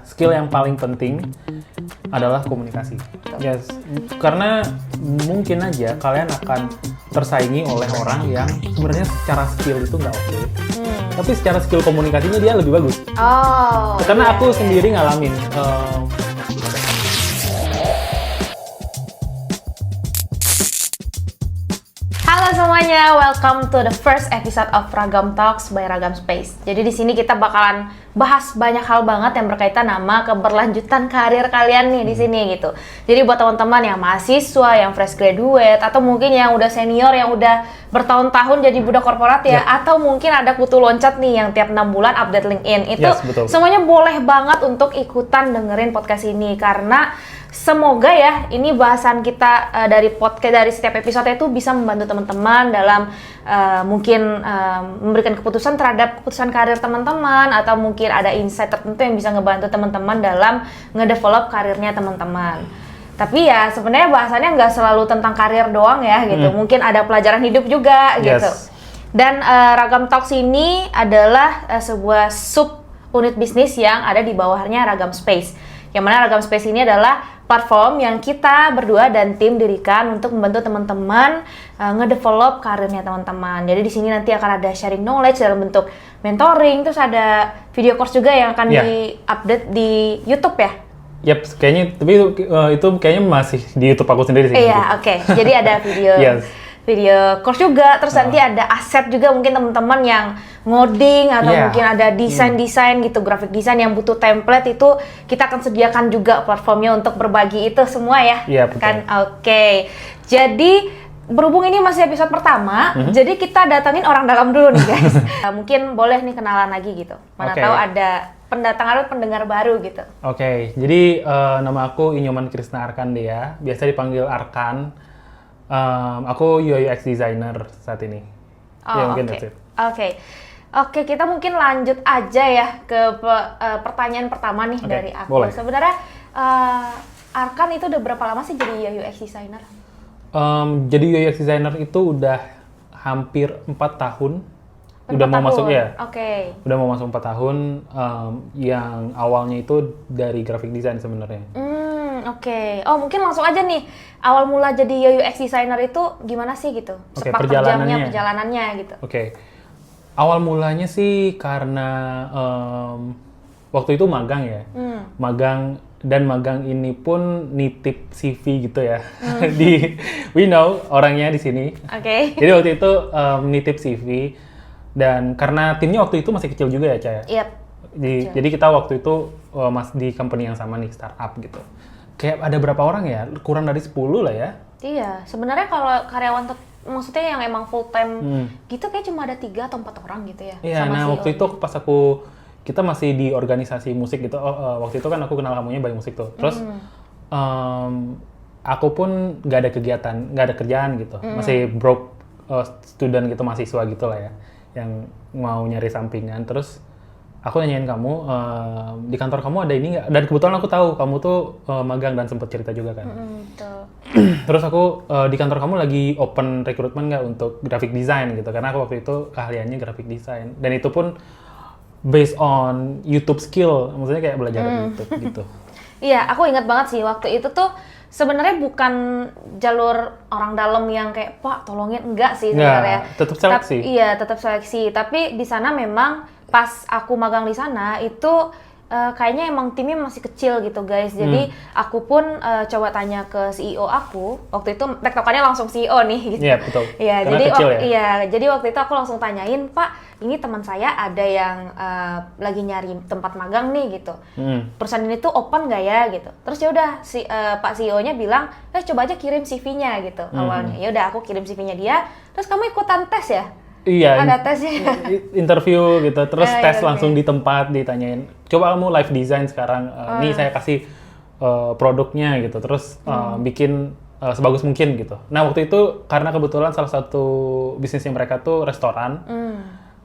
skill yang paling penting adalah komunikasi. Yes, karena mungkin aja kalian akan tersaingi oleh orang yang sebenarnya secara skill itu nggak oke, tapi secara skill komunikasinya dia lebih bagus. Karena aku sendiri ngalamin. Halo semuanya, welcome to the first episode of Ragam Talks by Ragam Space. Jadi di sini kita bakalan bahas banyak hal banget yang berkaitan sama keberlanjutan karir kalian nih di sini gitu. Jadi buat teman-teman yang mahasiswa, yang fresh graduate, atau mungkin yang udah senior, yang udah bertahun-tahun jadi budak korporat ya, atau mungkin ada kutu loncat nih yang tiap 6 bulan update LinkedIn. Itu semuanya boleh banget untuk ikutan dengerin podcast ini karena semoga ya ini bahasan kita dari podcast dari setiap episode itu bisa membantu teman-teman dalam mungkin memberikan keputusan terhadap keputusan karir teman-teman, atau mungkin ada insight tertentu yang bisa ngebantu teman-teman dalam ngedevelop karirnya teman-teman. Tapi ya sebenarnya bahasannya nggak selalu tentang karir doang ya gitu, mungkin ada pelajaran hidup juga gitu. Dan Ragam Talks ini adalah sebuah sub unit bisnis yang ada di bawahnya Ragam Space. Yang mana Ragam Space ini adalah platform yang kita berdua dan tim dirikan untuk membantu teman-teman ngedevelop karirnya teman-teman. Jadi di sini nanti akan ada sharing knowledge dalam bentuk mentoring, terus ada video course juga yang akan di-update di YouTube ya. Yap, kayaknya tapi itu kayaknya masih di YouTube aku sendiri sih. Iya, oke. Jadi ada video video course juga, terus nanti ada aset juga mungkin teman-teman yang ngoding atau mungkin ada desain-desain gitu, graphic design yang butuh template, itu kita akan sediakan juga platformnya untuk berbagi itu semua ya. Iya, betul. Kan oke. Jadi berhubung ini masih episode pertama, jadi kita datangin orang dalam dulu nih guys. Mungkin boleh nih kenalan lagi gitu. Mana tahu ada pendengar baru gitu. Oke, jadi nama aku Inyoman Krisna Arkandea, biasa dipanggil Arkan. Aku UI UX designer saat ini. Mungkin that's it. Oke, kita mungkin lanjut aja ya ke pertanyaan pertama nih dari aku. Boleh. Sebenarnya Arkan itu udah berapa lama sih jadi UI UX designer? Jadi UI UX designer itu udah hampir 4 tahun. Udah mau masuk ya. Udah mau masuk 4 tahun. Yang awalnya itu dari graphic design sebenarnya. Oh, mungkin langsung aja nih. Awal mula jadi UI UX designer itu gimana sih gitu? Sepak perjalanannya gitu. Awal mulanya sih karena waktu itu magang ya. Magang ini pun nitip CV gitu ya. We know orangnya di sini. Jadi waktu itu nitip CV, dan karena timnya waktu itu masih kecil juga ya, Caya. Jadi kita waktu itu di company yang sama nih, startup gitu. Kayak ada berapa orang ya? Kurang dari 10 lah ya. Iya, sebenarnya kalau karyawan maksudnya yang emang full time gitu kayak cuma ada 3 atau 4 orang gitu ya. Iya, nah waktu itu pas kita masih di organisasi musik gitu. Waktu itu kan aku kenal kamunya by musik tuh. Terus aku pun nggak ada kegiatan, nggak ada kerjaan gitu. Masih broke student gitu, mahasiswa gitu lah ya, yang mau nyari sampingan. Terus aku nanyain kamu, di kantor kamu ada ini nggak? Dan kebetulan aku tahu kamu tuh magang dan sempet cerita juga kan. Terus aku di kantor kamu lagi open recruitment nggak untuk graphic design gitu? Karena aku waktu itu keahliannya graphic design. Dan itu pun based on YouTube skill, maksudnya kayak belajar dari YouTube gitu. Iya, aku ingat banget sih waktu itu tuh sebenarnya bukan jalur orang dalam yang kayak Pak tolongin, enggak sih sebenarnya. Tetap seleksi. Tetap seleksi. Tapi di sana memang pas aku magang di sana itu kayaknya emang timnya masih kecil gitu guys. Jadi aku pun coba tanya ke CEO aku. Waktu itu tektokannya langsung CEO nih gitu. Iya, betul. Iya, jadi jadi waktu itu aku langsung tanyain, "Pak, ini teman saya ada yang lagi nyari tempat magang nih gitu. Perusahaan ini tuh open nggak ya gitu." Terus ya udah Pak CEO-nya bilang, "Coba aja kirim CV-nya" gitu awalnya. Ya udah aku kirim CV-nya dia. Terus kamu ikutan tes ya? Iya, ada tesnya. Interview gitu, terus tes langsung di tempat, ditanyain, "Coba kamu live design sekarang, nih saya kasih produknya gitu, terus bikin sebagus mungkin gitu." Nah waktu itu karena kebetulan salah satu bisnisnya mereka tuh restoran,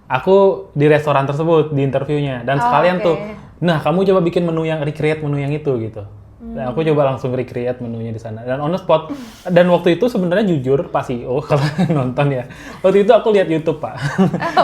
aku di restoran tersebut di interviewnya, dan sekalian tuh, nah kamu coba bikin menu yang recreate menu yang itu gitu. Dan aku coba langsung recreate menunya di sana dan on the spot. Dan waktu itu sebenarnya jujur Pak CEO kalau nonton ya. Waktu itu aku lihat YouTube Pak.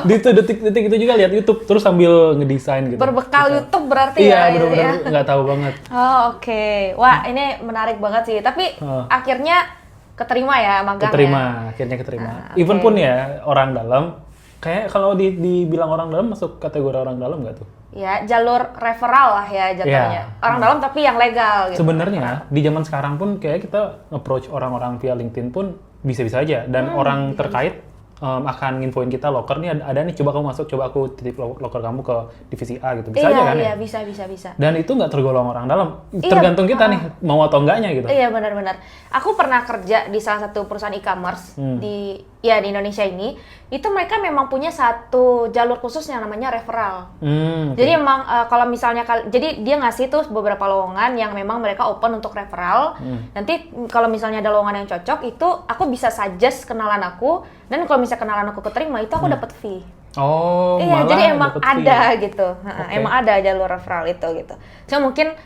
Di itu detik-detik itu juga lihat YouTube terus sambil ngedesain gitu. Berbekal YouTube berarti iya, ya? Iya, benar-benar nggak tahu banget. Oh oke. Wah ini menarik banget sih. Tapi akhirnya keterima ya magang Akhirnya keterima. Okay. Even pun ya orang dalam, kayak kalau dibilang orang dalam masuk kategori orang dalam nggak tuh? Ya, jalur referral lah ya jatuhnya. Orang dalam tapi yang legal gitu. Sebenarnya di zaman sekarang pun kayak kita approach orang-orang via LinkedIn pun bisa-bisa aja. Dan orang terkait akan nginfoin kita, loker nih ada nih, coba kamu masuk, coba aku titip loker kamu ke divisi A gitu. Bisa aja kan ya? Iya, bisa. Dan itu nggak tergolong orang dalam. Tergantung kita nih, mau atau enggaknya gitu. Iya, benar-benar. Aku pernah kerja di salah satu perusahaan e-commerce di Indonesia ini. Itu mereka memang punya satu jalur khusus yang namanya referral. Okay. Jadi emang kalau misalnya, jadi dia ngasih tuh beberapa lowongan yang memang mereka open untuk referral. Nanti kalau misalnya ada lowongan yang cocok, itu aku bisa suggest kenalan aku. Dan kalau misalnya kenalan aku keterima, itu aku dapat fee. Oh, iya, malah jadi emang ada fee. gitu. Emang ada jalur referral itu gitu. Cuma mungkin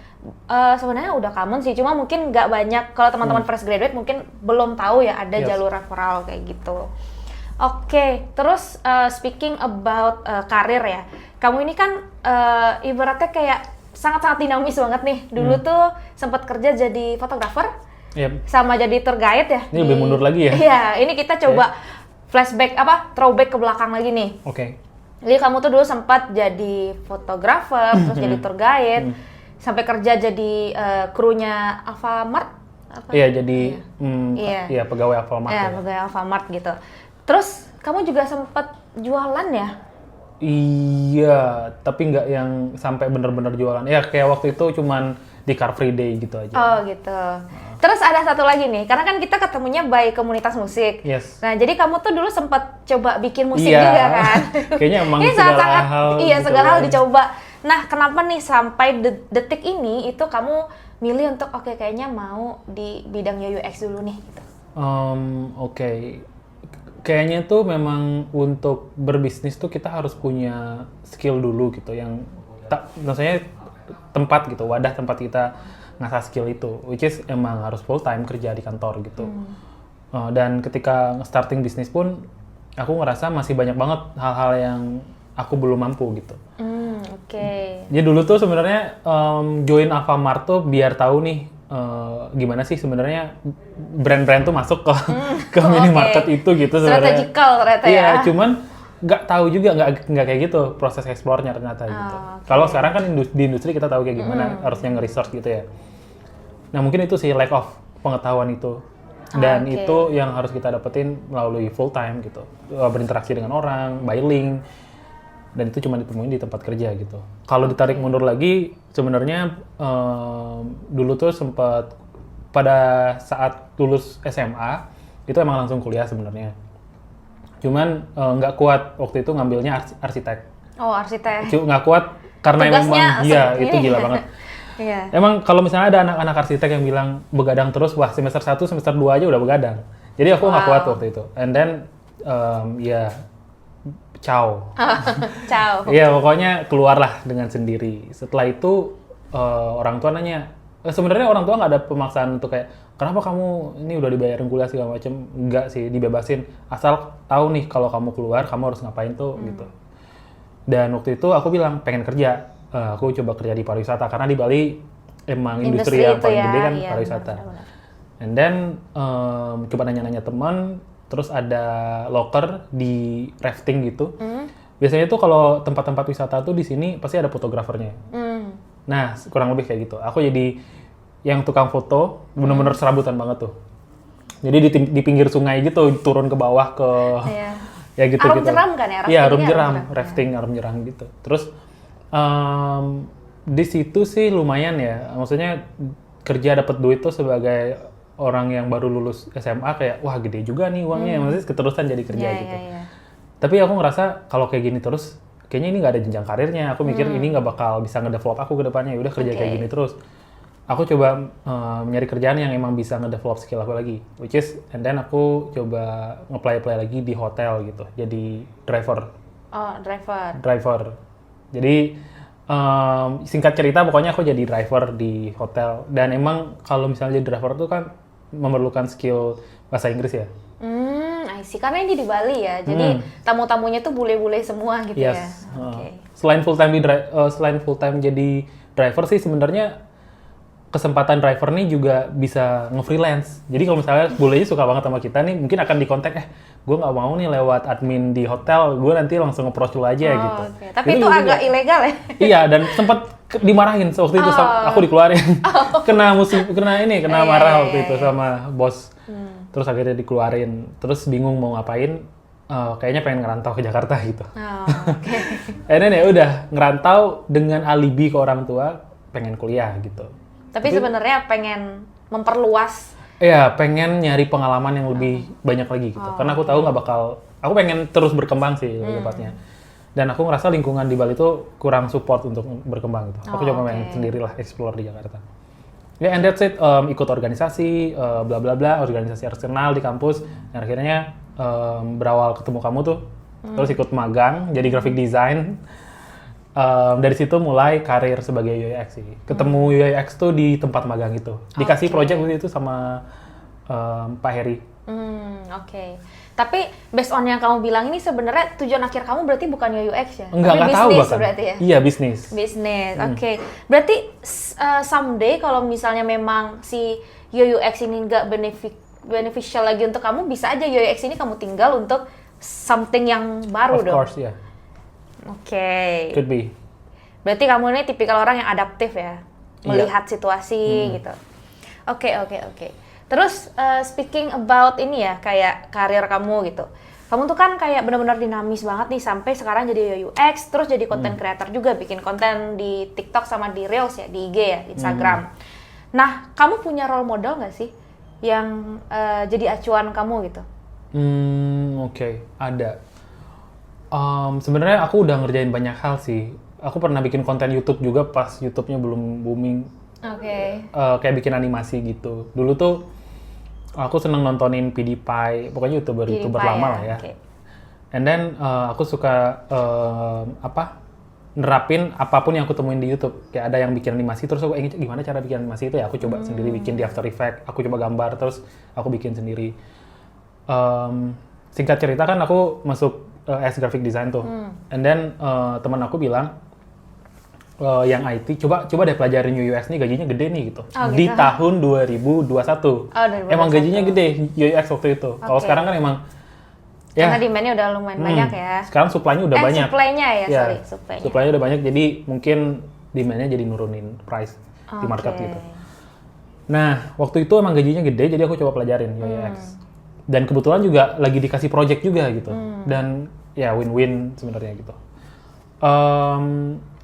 sebenarnya udah common sih, cuma mungkin nggak banyak. Kalau teman-teman fresh graduate mungkin belum tahu ya ada jalur referral kayak gitu. Oke, terus speaking about karir ya, kamu ini kan ibaratnya kayak sangat-sangat dinamis banget nih. Dulu tuh sempat kerja jadi fotografer, sama jadi tour guide ya. Ini lebih mundur lagi ya? Iya, ini kita coba flashback throwback ke belakang lagi nih. Oke. Jadi kamu tuh dulu sempat jadi fotografer, terus jadi tour guide, sampai kerja jadi krunya Alfamart. Iya, jadi pegawai Alfamart. Iya, pegawai Alfamart gitu. Terus kamu juga sempat jualan ya? Iya, tapi nggak yang sampai bener-bener jualan. Ya kayak waktu itu cuman di Car Free Day gitu aja. Oh gitu. Terus ada satu lagi nih, karena kan kita ketemunya by komunitas musik. Yes. Nah jadi kamu tuh dulu sempat coba bikin musik juga kan? Kayaknya emang ini segala hal. Iya, segala hal dicoba. Nah kenapa nih sampai detik ini itu kamu milih untuk kayaknya mau di bidang UX dulu nih? Gitu. Oke. Kayaknya tuh memang untuk berbisnis tuh kita harus punya skill dulu gitu, yang maksudnya tempat gitu, wadah tempat kita ngasah skill itu, which is emang harus full time kerja di kantor gitu. Dan ketika starting bisnis pun aku ngerasa masih banyak banget hal-hal yang aku belum mampu gitu. Oke. Jadi dulu tuh sebenarnya join Alfamart tuh biar tahu nih gimana sih sebenarnya brand-brand tuh masuk ke minimarket itu gitu sebenarnya. Strategical ternyata ya. Iya, cuman nggak tahu juga, nggak kayak gitu proses explore-nya ternyata gitu. Kalau sekarang kan di industri kita tahu kayak gimana harusnya nge-research gitu ya. Nah mungkin itu sih lack of pengetahuan itu. Dan itu yang harus kita dapetin melalui full time gitu. Berinteraksi dengan orang, by link. Dan itu cuma ditemuin di tempat kerja gitu. Kalau ditarik mundur lagi, sebenarnya dulu tuh sempat pada saat lulus SMA itu emang langsung kuliah sebenarnya. Cuman nggak kuat waktu itu ngambilnya arsitek. Oh arsitek. Nggak kuat karena tugasnya memang itu gila banget. Iya. Emang kalau misalnya ada anak-anak arsitek yang bilang begadang terus, wah semester 1, semester 2 aja udah begadang. Jadi aku nggak kuat waktu itu. And then ciao. Ciao. Iya, pokoknya keluarlah dengan sendiri. Setelah itu orang tua nanya, sebenarnya orang tua nggak ada pemaksaan untuk kayak, kenapa kamu ini udah dibayarin kuliah segala macem? Enggak sih, dibebasin. Asal tahu nih kalau kamu keluar, kamu harus ngapain tuh gitu. Dan waktu itu aku bilang pengen kerja. Aku coba kerja di pariwisata karena di Bali emang industri yang paling gede kan pariwisata. Benar. And then coba nanya-nanya teman. Terus ada loker di rafting gitu. Biasanya tuh kalau tempat-tempat wisata tuh di sini pasti ada fotografernya. Nah, kurang lebih kayak gitu. Aku jadi yang tukang foto, bener-bener serabutan banget tuh. Jadi di pinggir sungai gitu, turun ke bawah ke ya gitu. Arum jeram kan ya? Iya, arum jeram, rafting, arum jeram gitu. Terus di situ sih lumayan ya. Maksudnya kerja dapat duit tuh sebagai orang yang baru lulus SMA kayak wah gede juga nih uangnya, maksudnya keterusan jadi kerja gitu. Tapi aku ngerasa kalau kayak gini terus kayaknya ini nggak ada jenjang karirnya. Aku mikir ini nggak bakal bisa ngedevelop aku ke depannya. Udah kerja kayak gini terus. Aku coba nyari kerjaan yang emang bisa ngedevelop skill aku lagi, which is and then aku coba nge-apply lagi di hotel gitu. Jadi driver. Oh, driver. Driver. Jadi Singkat cerita, pokoknya aku jadi driver di hotel. Dan emang kalau misalnya jadi driver tuh kan memerlukan skill bahasa Inggris ya. I see. Karena ini di Bali ya, jadi tamu-tamunya tuh bule-bule semua gitu ya. Yes. Oke. Selain full time jadi driver sih sebenarnya kesempatan driver nih juga bisa nge-freelance. Jadi kalau misalnya bulenya suka banget sama kita nih, mungkin akan dikontak, gue nggak mau nih lewat admin di hotel, gue nanti langsung approach lu aja gitu. Okay. Tapi itu agak ilegal ya? Iya, dan sempat dimarahin waktu itu, aku dikeluarin. kena marah waktu itu sama bos. Terus akhirnya dikeluarin. Terus bingung mau ngapain, kayaknya pengen ngerantau ke Jakarta gitu. Akhirnya ya udah ngerantau dengan alibi ke orang tua, pengen kuliah gitu. Tapi sebenarnya pengen memperluas. Iya, pengen nyari pengalaman yang lebih banyak lagi gitu. Karena aku tahu aku pengen terus berkembang sih lebih tepatnya. Dan aku ngerasa lingkungan di Bali itu kurang support untuk berkembang gitu. Aku coba main sendirilah, explore di Jakarta. Ya, and that's it. Ikut organisasi, bla bla bla, organisasi eksternal di kampus. Dan akhirnya berawal ketemu kamu tuh. Terus ikut magang, jadi graphic design. Dari situ mulai karir sebagai UX sih. Ketemu UX tuh di tempat magang itu. Dikasih project waktu itu sama Pak Heri. Oke. Tapi based on yang kamu bilang ini sebenarnya tujuan akhir kamu berarti bukan UX ya? Enggak tahu bahkan. Berarti ya? Iya, bisnis. Bisnis, oke. Berarti someday kalau misalnya memang si UX ini nggak beneficial lagi untuk kamu, bisa aja UX ini kamu tinggal untuk something yang baru dong? Of course, ya. Oke. Could be. Berarti kamu ini tipikal orang yang adaptif ya, melihat situasi gitu. Oke. Terus speaking about ini ya, kayak karir kamu gitu. Kamu tuh kan kayak benar-benar dinamis banget nih sampai sekarang jadi UX, terus jadi content creator juga, bikin konten di TikTok sama di Reels ya, di IG ya, di Instagram. Nah, kamu punya role model nggak sih yang jadi acuan kamu gitu? Oke, ada. Sebenarnya aku udah ngerjain banyak hal sih. Aku pernah bikin konten YouTube juga pas YouTube-nya belum booming. Oke. Kayak bikin animasi gitu. Dulu tuh aku seneng nontonin PewDiePie, pokoknya YouTuber lama lah ya. Okay. And then aku suka nerapin apapun yang aku temuin di YouTube. Kayak ada yang bikin animasi, terus aku ingin gimana cara bikin animasi itu ya. Aku coba sendiri bikin di After Effects. Aku coba gambar, terus aku bikin sendiri. Singkat cerita kan aku masuk as graphic design tuh. And then teman aku bilang, yang IT, coba deh pelajarin UX nih, gajinya gede nih gitu. Di tahun 2021. Emang gajinya gede UX waktu itu. Kalau sekarang kan emang karena demand-nya udah lumayan banyak ya. Sekarang supply-nya udah banyak. Supply-nya ya, sorry. Supply-nya udah banyak, jadi mungkin demand-nya jadi nurunin price di market gitu. Nah, waktu itu emang gajinya gede, jadi aku coba pelajarin UX. Dan kebetulan juga lagi dikasih project juga gitu. Dan ya win-win sebenarnya gitu.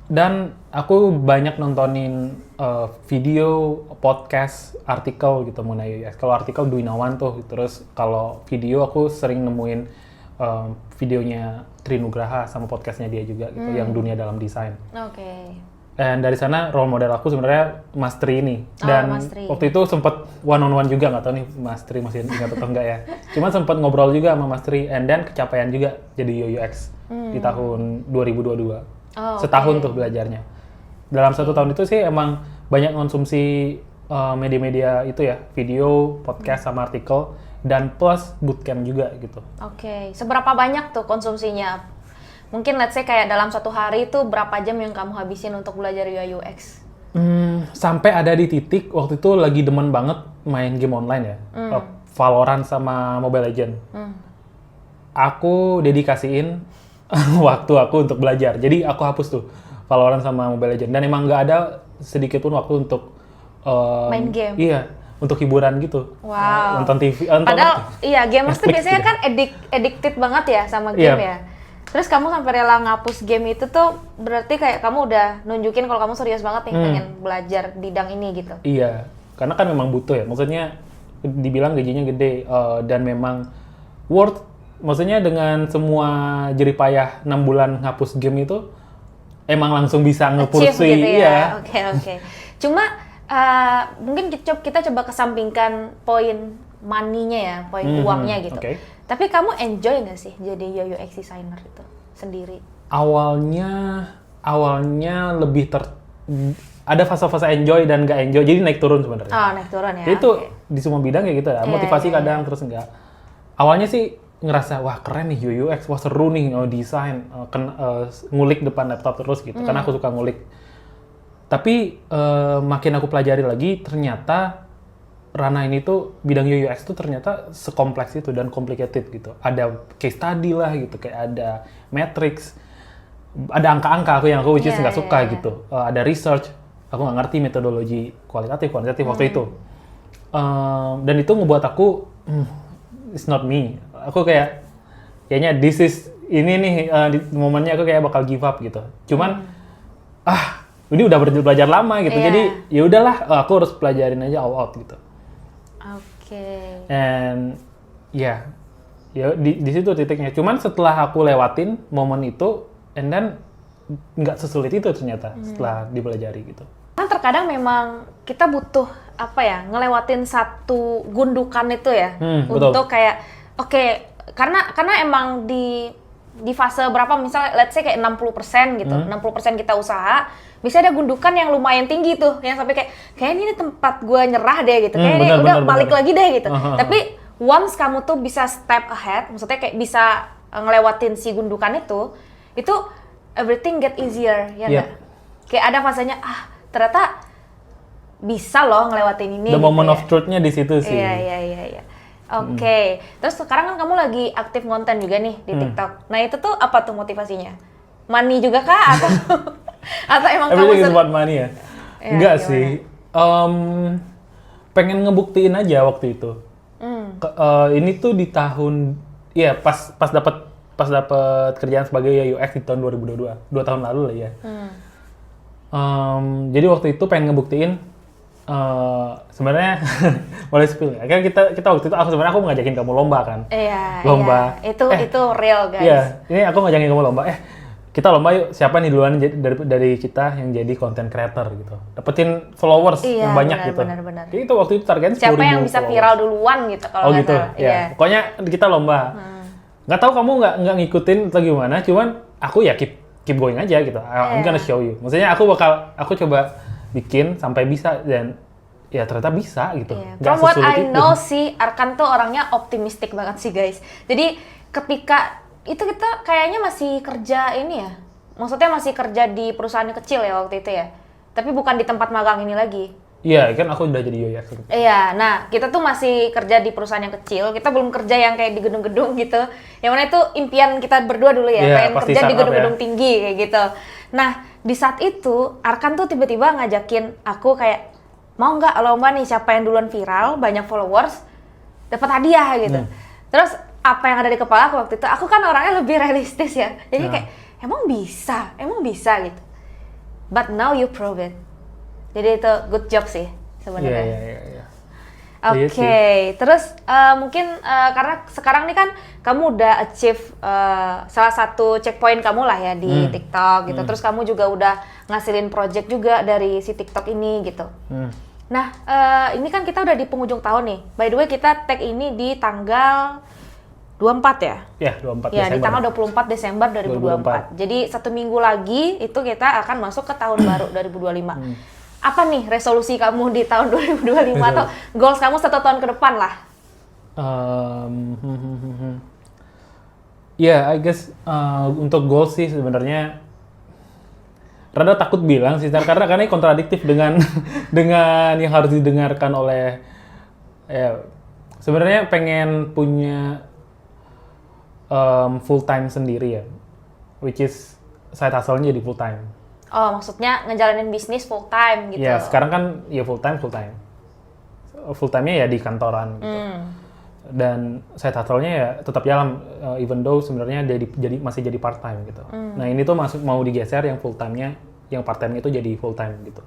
Dan aku banyak nontonin video, podcast, artikel gitu mengenai UX. Kalau artikel Dwi Nawan tuh, terus kalau video aku sering nemuin videonya Tri Nugraha sama podcastnya dia juga gitu, yang Dunia Dalam Desain. Oke. Dan dari sana role model aku sebenarnya Mas Tri ini. Dan waktu itu sempat one on one juga, nggak tahu nih Mas Tri masih ingat atau enggak ya. Cuma sempat ngobrol juga sama Mas Tri, and then kecapaian juga jadi UX di tahun 2022. Setahun tuh belajarnya. Dalam 1 tahun itu sih emang banyak konsumsi media-media itu ya, video, podcast, sama artikel, dan plus bootcamp juga gitu. Oke. Seberapa banyak tuh konsumsinya? Mungkin let's say kayak dalam 1 hari itu berapa jam yang kamu habisin untuk belajar UI UX? Sampai ada di titik waktu itu lagi demen banget main game online ya. Valorant sama Mobile Legends. Aku dedikasiin waktu aku untuk belajar. Jadi aku hapus tuh Valorant sama Mobile Legends. Dan emang nggak ada sedikit pun waktu untuk main game? Iya, untuk hiburan gitu. Wow. Nonton TV. Padahal iya, gamers tuh biasanya kan addicted banget ya sama game ya. Terus kamu sampai rela ngapus game itu tuh berarti kayak kamu udah nunjukin kalau kamu serius banget nih pengen belajar bidang ini gitu. Iya, karena kan memang butuh ya. Maksudnya dibilang gajinya gede dan memang worth. Maksudnya dengan semua jeripayah 6 bulan ngapus game itu emang langsung bisa nge-pursue gitu ya. Oke. Cuma mungkin kita coba kesampingkan poin money-nya ya, poin uangnya gitu. Tapi kamu enjoy nggak sih jadi UX designer itu sendiri? Awalnya awalnya lebih ada fase-fase enjoy dan nggak enjoy, jadi naik turun sebenarnya. Oh, naik turun ya. Jadi itu di semua bidang kayak gitu ya. Motivasi kadang terus enggak. Awalnya sih ngerasa wah keren nih UX, wah seru nih desain, ngulik depan laptop terus gitu. Karena aku suka ngulik. Tapi makin aku pelajari lagi, ternyata ranah ini tuh bidang UX tuh ternyata sekompleks itu dan complicated gitu. Ada case study lah gitu, kayak ada matrix, ada angka-angka yang aku which is nggak suka gitu. Ada research, aku nggak ngerti metodologi kualitatif waktu itu. Dan itu ngebuat aku, it's not me. Aku kayaknya ini nih di momennya aku kayak bakal give up gitu. Cuman ini udah belajar lama gitu. Jadi ya udahlah, aku harus pelajarin aja all out gitu. Oke. And ya di situ titiknya. Cuman setelah aku lewatin momen itu, and then nggak sesulit itu ternyata setelah dipelajari gitu. Kan terkadang memang kita butuh ngelewatin satu gundukan itu ya untuk betul. kayak karena emang di fase berapa misalnya let's say kayak 60% gitu. 60% kita usaha, bisa ada gundukan yang lumayan tinggi tuh yang sampai kayak ini tempat gue nyerah deh gitu. Kayak ini udah balik lagi deh gitu. Tapi once kamu tuh bisa step ahead, maksudnya kayak bisa ngelewatin si gundukan itu everything get easier ya enggak? Kayak ada fasenya ternyata bisa loh ngelewatin ini. The gitu moment ya. of truth-nya di situ sih. Iya. Oke. Terus sekarang kan kamu lagi aktif konten juga nih di TikTok. Nah itu tuh apa tuh motivasinya? Money juga kah atau emang Everything kamu is about money ya? Enggak gimana? sih. Pengen ngebuktiin aja waktu itu. Ini tuh di tahun, pas dapat kerjaan sebagai UX di tahun 2022, 2 tahun lalu lah ya. Jadi waktu itu pengen ngebuktiin sebenarnya boleh spill ya. Kan kita waktu itu aku ngajakin kamu lomba kan. Iya. Lomba. Itu real guys. Iya, ini aku ngajakin kamu lomba. Kita lomba yuk, siapa nih duluan dari kita yang jadi content creator gitu. Dapetin followers yang banyak gitu. Benar. Jadi itu waktu itu targetnya 10.000 Siapa yang bisa followers. viral duluan gitu kalau nggak gitu. salah. Ya. Pokoknya kita lomba. Nggak tahu kamu nggak ngikutin atau gimana, cuman aku ya keep going aja gitu. I'm gonna show you. Maksudnya aku coba bikin sampai bisa dan ya ternyata bisa gitu. From what I know sih, Arkan tuh orangnya optimistik banget sih guys. Jadi ketika itu kita kayaknya masih kerja ini ya, maksudnya masih kerja di perusahaan kecil ya waktu itu ya. Tapi bukan di tempat magang ini lagi. Iya, kan aku udah jadi UX. Iya, nah kita tuh masih kerja di perusahaan yang kecil. Kita belum kerja yang kayak di gedung-gedung gitu. Yang mana itu impian kita berdua dulu ya, pengen kerja di gedung-gedung tinggi kayak gitu. Nah, di saat itu Arkan tuh tiba-tiba ngajakin aku kayak, mau nggak lomba nih siapa yang duluan viral, banyak followers, dapat hadiah gitu. Terus apa yang ada di kepala aku waktu itu, aku kan orangnya lebih realistis ya. Jadi kayak, emang bisa gitu. But now you prove it. Jadi itu good job sih sebenarnya. Iya. Oke, terus mungkin karena sekarang nih kan kamu udah achieve salah satu checkpoint kamu lah ya di TikTok gitu. Terus kamu juga udah ngasilin project juga dari si TikTok ini gitu. Nah, ini kan kita udah di penghujung tahun nih. By the way, kita tag ini di tanggal 24 ya? Iya, 24 ya, Desember. di tanggal 24 Desember 2024. Jadi 1 minggu lagi itu kita akan masuk ke tahun baru 2025. Apa nih resolusi kamu di tahun 2025 atau goals kamu 1 tahun ke depan lah? I guess untuk goals sih sebenarnya rada takut bilang sih, karena ini kontradiktif dengan dengan yang harus didengarkan oleh sebenarnya pengen punya full time sendiri ya, which is side hustle-nya jadi full time. Oh, maksudnya ngejalanin bisnis full time gitu. Ya, sekarang kan ya full time. Full time-nya ya di kantoran gitu. Dan side hustle-nya ya tetap jalan, even though sebenarnya masih jadi part time gitu. Nah, ini tuh mau digeser yang full time-nya, yang part time itu jadi full time gitu.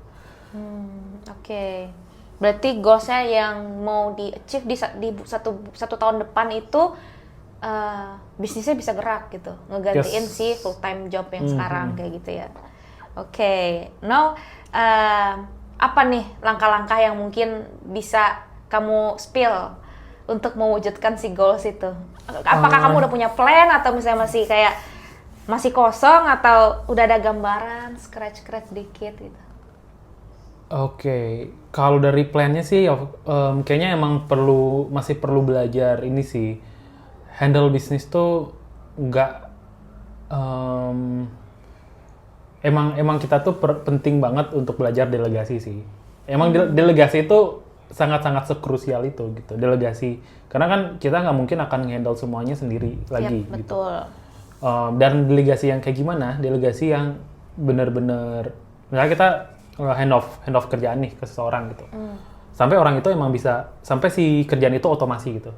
Oke. Berarti goals-nya yang mau di-achieve di satu tahun depan itu bisnisnya bisa gerak gitu, ngegantiin si full time job yang sekarang kayak gitu ya. Oke, now apa nih langkah-langkah yang mungkin bisa kamu spill untuk mewujudkan si goals itu? Apakah kamu udah punya plan atau misalnya masih kayak Masih kosong atau udah ada gambaran, scratch dikit gitu? Oke, kalau dari plannya sih, kayaknya emang masih perlu belajar ini sih. Handle bisnis tuh nggak, emang kita tuh penting banget untuk belajar delegasi sih. Emang delegasi itu sangat-sangat sekrusial itu gitu, delegasi. Karena kan kita nggak mungkin akan handle semuanya sendiri lagi. Yap, Gitu. betul. Dan delegasi yang kayak gimana? Delegasi yang benar-benar, misalnya kita hand off kerjaan nih ke seseorang gitu. Sampai orang itu emang bisa, sampai si kerjaan itu otomasi gitu.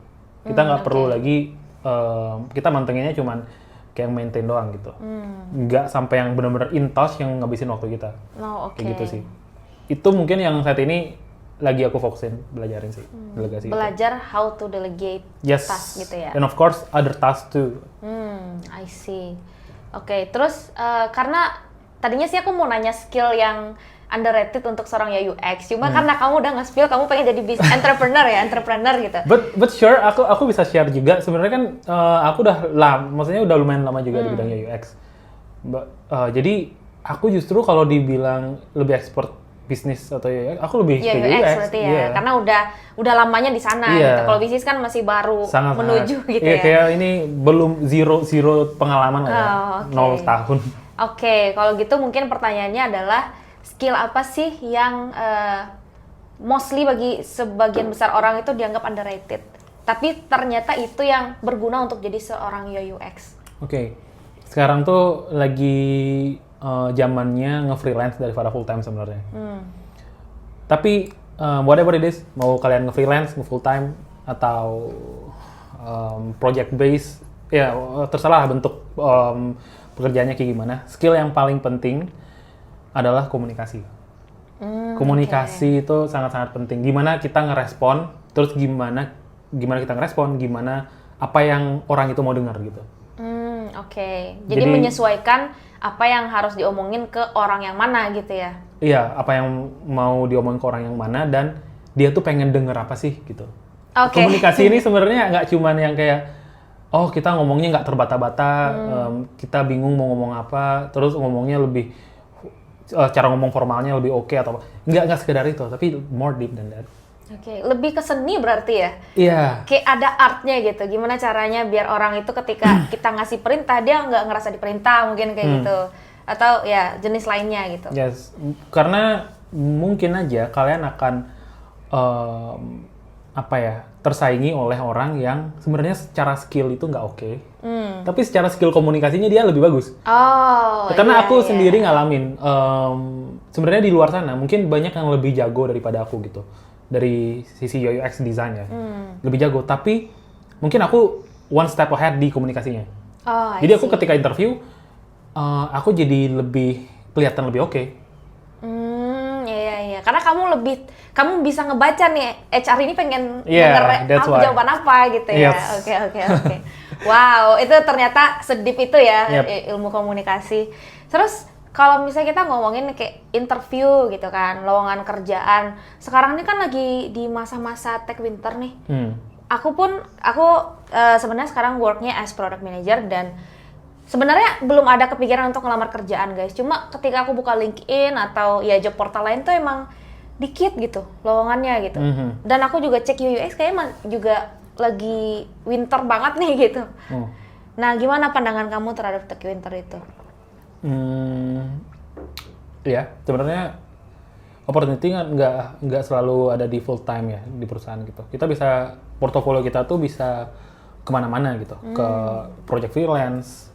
Kita nggak perlu lagi, kita mantenginnya cuman kayak maintain doang gitu. Nggak sampai yang benar-benar in touch yang ngabisin waktu kita. Oh, oke. Kayak gitu sih. Itu mungkin yang saat ini lagi aku fokusin, belajarin sih, delegasi itu. Belajar how to delegate Yes. task gitu ya? And of course, other tasks too. I see. Oke, terus karena tadinya sih aku mau nanya skill yang underrated untuk seorang UX, cuma karena kamu udah nge-spill, kamu pengen jadi entrepreneur gitu. But sure, aku bisa share juga. Sebenarnya kan aku maksudnya udah lumayan lama juga di bidang UX. Jadi aku justru kalau dibilang lebih expert bisnis atau UX, aku lebih ke UX UX. berarti ya, Iya. karena udah lamanya di sana Iya. gitu. Kalau bisnis kan masih baru menuju gitu iya, ya. kayak ini belum zero pengalaman lah ya, Oh, oke. 0 tahun. Oke, kalau gitu mungkin pertanyaannya adalah skill apa sih yang mostly bagi sebagian besar orang itu dianggap underrated, tapi ternyata itu yang berguna untuk jadi seorang UX. Oke. Sekarang tuh lagi zamannya nge-freelance daripada full time sebenarnya. Tapi whatever it is, mau kalian nge-freelance, nge-full time atau project base, ya terserah bentuk pekerjaannya kayak gimana. Skill yang paling penting adalah komunikasi. Komunikasi itu sangat-sangat penting. Gimana kita ngerespon, terus gimana kita ngerespon, gimana apa yang orang itu mau dengar gitu. Oke. Jadi menyesuaikan apa yang harus diomongin ke orang yang mana gitu ya? Iya, apa yang mau diomongin ke orang yang mana dan dia tuh pengen denger apa sih gitu. Oke. Komunikasi ini sebenarnya nggak cuman yang kayak, oh kita ngomongnya nggak terbata-bata, kita bingung mau ngomong apa, terus ngomongnya lebih, cara ngomong formalnya lebih oke atau apa. Nggak sekedar itu, tapi more deep than that. Oke, lebih ke seni berarti ya? Iya. Kayak ada artnya gitu, gimana caranya biar orang itu ketika kita ngasih perintah, dia nggak ngerasa diperintah mungkin kayak gitu. Atau ya jenis lainnya gitu. Yes, karena mungkin aja kalian akan tersaingi oleh orang yang sebenarnya secara skill itu nggak oke, tapi secara skill komunikasinya dia lebih bagus. Oh. Karena aku iya. sendiri ngalamin, sebenarnya di luar sana mungkin banyak yang lebih jago daripada aku gitu, dari sisi UX design ya, lebih jago. Tapi mungkin aku one step ahead di komunikasinya. Oh, Jadi aku ketika interview, aku jadi kelihatan lebih oke. Iya. Karena kamu bisa ngebaca nih HR ini pengen Yeah, that's why. jawaban apa gitu ya. Yes. Oke. Wow, itu ternyata sedip itu ya. Yep. Ilmu komunikasi. Terus kalau misalnya kita ngomongin kayak interview gitu kan, lowongan kerjaan. Sekarang ini kan lagi di masa-masa tech winter nih. Aku sebenarnya sekarang worknya as product manager dan sebenarnya belum ada kepikiran untuk ngelamar kerjaan guys. Cuma ketika aku buka LinkedIn atau ya job portal lain tuh emang dikit gitu lowongannya gitu. Dan aku juga cek UX kayaknya juga lagi winter banget nih gitu. Nah, gimana pandangan kamu terhadap tech winter itu? Ya, sebenarnya opportunity nggak selalu ada di full time ya di perusahaan gitu. Kita bisa, portofolio kita tuh bisa kemana-mana gitu, ke project freelance,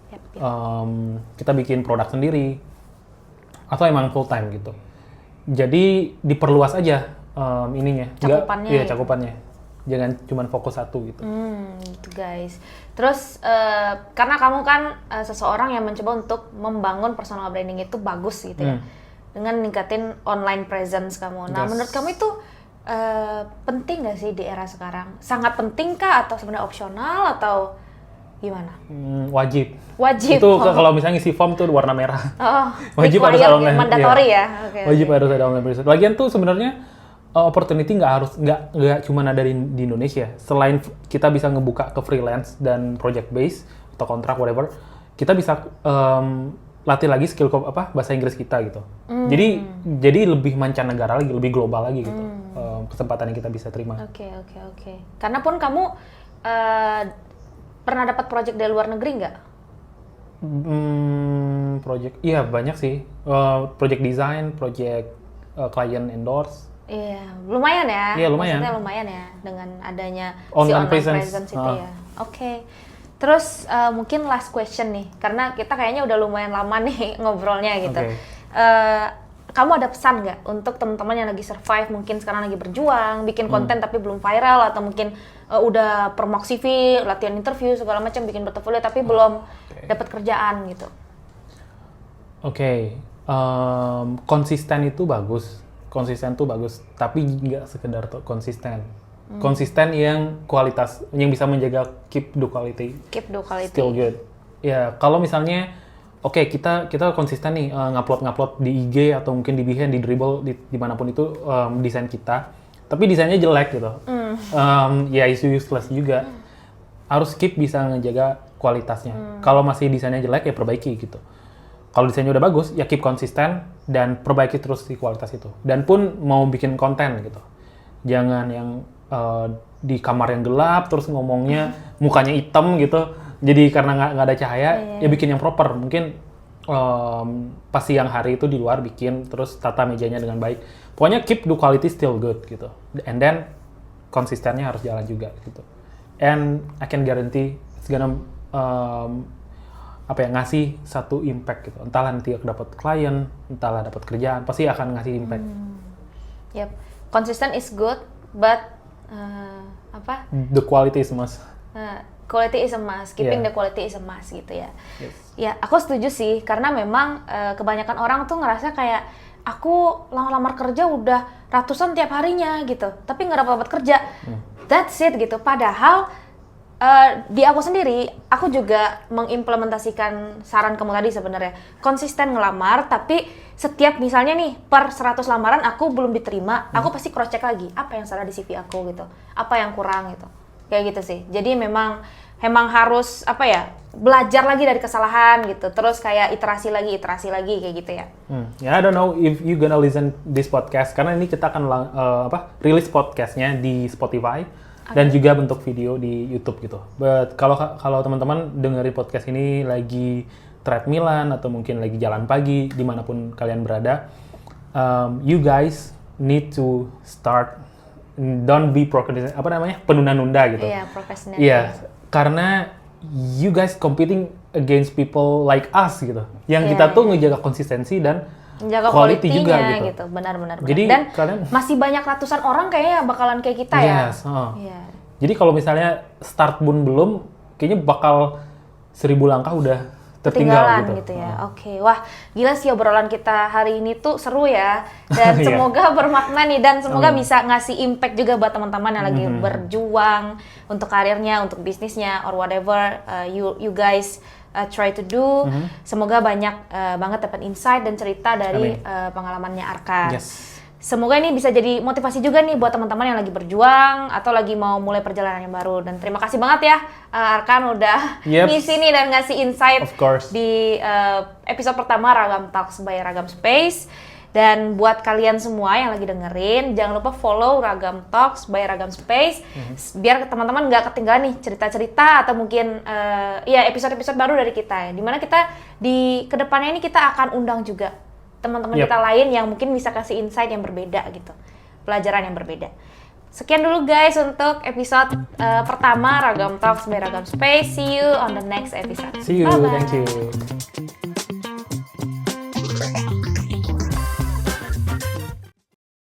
kita bikin produk sendiri, atau emang full time gitu. Jadi diperluas aja ininya, cakupannya. Iya, cakupannya. Jangan cuma fokus satu gitu. Gitu guys. Terus karena kamu kan seseorang yang mencoba untuk membangun personal branding itu bagus gitu ya, dengan ningkatin online presence kamu. Nah, menurut kamu itu penting nggak sih di era sekarang? Sangat penting kah atau sebenarnya opsional atau gimana? Wajib. Wajib. Itu kalau misalnya ngisi form tuh warna merah. Wajib harus required ada online. Mandatory Iya. ya. Okay, Wajib harus ada online presence. Lagian tuh sebenarnya opportunity nggak cuma ada di Indonesia. Selain kita bisa ngebuka ke freelance dan project base atau kontrak whatever, kita bisa latih lagi skill bahasa Inggris kita gitu. Jadi lebih mancanegara lagi, lebih global lagi gitu. Kesempatan yang kita bisa terima. Oke. Karena pun kamu pernah dapat project dari luar negeri nggak? Project, iya banyak sih. Project design, project client endorse. Iya, lumayan ya. Iya, lumayan. Maksudnya lumayan ya dengan adanya Online presence itu ya. Oke. Terus mungkin last question nih, karena kita kayaknya udah lumayan lama nih ngobrolnya gitu. Okay. Kamu ada pesan nggak untuk teman-teman yang lagi survive, mungkin sekarang lagi berjuang, bikin konten tapi belum viral, atau mungkin udah promote CV, latihan interview segala macam, bikin portfolio tapi belum dapat kerjaan gitu? Oke. Konsisten itu bagus. Konsisten tuh bagus, tapi nggak sekedar konsisten. Konsisten yang kualitas, yang bisa menjaga keep the quality. Keep the quality. Still good. Ya, kalau misalnya kita konsisten nih ngupload di IG atau mungkin di Behance, di Dribbble, dimanapun itu desain kita, tapi desainnya jelek gitu. Ya isu useless juga. Harus keep bisa ngejaga kualitasnya. Kalau masih desainnya jelek ya perbaiki gitu. Kalau desainnya udah bagus, ya keep konsisten dan perbaiki terus di kualitas itu. Dan pun mau bikin konten gitu. Jangan yang di kamar yang gelap, terus ngomongnya mukanya hitam gitu. Jadi karena nggak ada cahaya, ya bikin yang proper. Mungkin pas siang hari itu di luar bikin, terus tata mejanya dengan baik. Pokoknya keep the quality still good gitu. And then konsistennya harus jalan juga gitu. And I can guarantee it's gonna ngasih satu impact gitu. Entahlah nanti dapat klien, entahlah dapat kerjaan, pasti akan ngasih impact. Yep, consistent is good, but the quality is must. Quality is a must, keeping the quality is a must gitu ya. Yes. Ya, aku setuju sih, karena memang kebanyakan orang tuh ngerasa kayak aku lamar kerja udah ratusan tiap harinya gitu, tapi nggak dapat kerja. That's it gitu. Padahal di aku sendiri, aku juga mengimplementasikan saran kamu tadi sebenarnya. Konsisten ngelamar, tapi setiap misalnya nih, per 100 lamaran aku belum diterima, aku pasti cross check lagi, apa yang salah di CV aku gitu, apa yang kurang gitu. Kayak gitu sih. Jadi memang harus belajar lagi dari kesalahan gitu. Terus kayak iterasi lagi kayak gitu ya. I don't know if you gonna listen this podcast, karena ini kita akan rilis podcastnya di Spotify. Dan juga bentuk video di YouTube gitu. But kalau teman-teman dengerin podcast ini lagi treadmillan atau mungkin lagi jalan pagi dimanapun kalian berada, you guys need to start. Don't be penunda-nunda gitu. Iya, procrastinate. Iya, karena you guys competing against people like us gitu. Yang kita tuh ngejaga konsistensi dan menjaga quality juga gitu. Benar. Jadi dan kalian masih banyak ratusan orang kayaknya bakalan kayak kita ya. Yeah. Jadi kalau misalnya start pun belum, kayaknya bakal 1000 langkah udah tertinggal gitu ya. Oke. Wah, gila sih obrolan kita hari ini tuh seru ya. Dan semoga bermakna nih, dan semoga bisa ngasih impact juga buat teman-teman yang lagi berjuang untuk karirnya, untuk bisnisnya, or whatever you guys try to do. Semoga banyak banget dapat insight dan cerita dari pengalamannya Arkan. Yes. Semoga ini bisa jadi motivasi juga nih buat teman-teman yang lagi berjuang atau lagi mau mulai perjalanan yang baru. Dan terima kasih banget ya Arkan udah ngisi nih dan ngasih insight di episode pertama Ragam Talks by Ragam Space. Dan buat kalian semua yang lagi dengerin, jangan lupa follow Ragam Talks by Ragam Space, biar teman-teman nggak ketinggalan nih cerita-cerita atau mungkin episode-episode baru dari kita ya. Dimana kita di kedepannya ini kita akan undang juga teman-teman kita lain yang mungkin bisa kasih insight yang berbeda gitu, pelajaran yang berbeda. Sekian dulu guys untuk episode pertama Ragam Talks by Ragam Space. See you on the next episode. See you, Bye-bye. Thank you.